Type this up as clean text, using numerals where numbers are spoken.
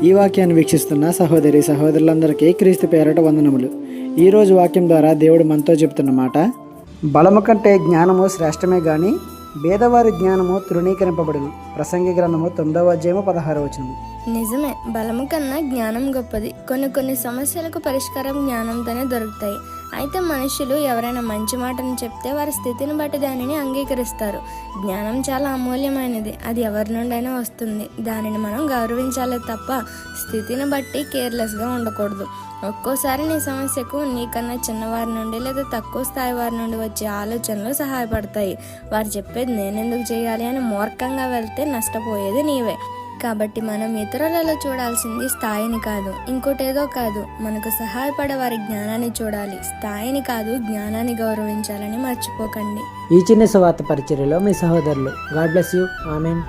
ఈ వాక్యాన్ని వీక్షిస్తున్న సహోదరులందరికీ క్రీస్తు పేరట వందనములు. ఈరోజు వాక్యం ద్వారా దేవుడు మనతో చెప్తున్న మాట, బలము కంటే జ్ఞానము శ్రేష్టమే గాని భేదవారి జ్ఞానము తృణీకరింపబడును. ప్రసంగి గ్రంథము 9వ అధ్యాయము 16వ వచనము. నిజమే, బలము కన్నా జ్ఞానం గొప్పది. కొన్ని సమస్యలకు పరిష్కారం జ్ఞానంతోనే దొరుకుతాయి. అయితే మనుషులు ఎవరైనా మంచి మాటను చెప్తే వారి స్థితిని బట్టి దానిని అంగీకరిస్తారు. జ్ఞానం చాలా అమూల్యమైనది. అది ఎవరి నుండైనా వస్తుంది. దానిని మనం గౌరవించాలి తప్ప స్థితిని బట్టి కేర్లెస్గా ఉండకూడదు. ఒక్కోసారి నీ సమస్యకు నీకన్నా చిన్నవారి నుండి లేదా తక్కువ స్థాయి వారి నుండి వచ్చే ఆలోచనలు సహాయపడతాయి. వారు చెప్పేది నేనెందుకు చేయాలి అని మూర్ఖంగా వెళ్తే నష్టపోయేది నీవే. కాబట్టి మనం ఇతరులలో చూడాల్సింది స్థాయిని కాదు, ఇంకోటేదో కాదు. మనకు సహాయపడే వారి జ్ఞానాన్ని చూడాలి. స్థాయిని కాదు, జ్ఞానాన్ని గౌరవించాలని మర్చిపోకండి. ఈ చిన్న సువార్త పరిచర్యలో మీ సహోదరులు. God bless you. ఆమెన్.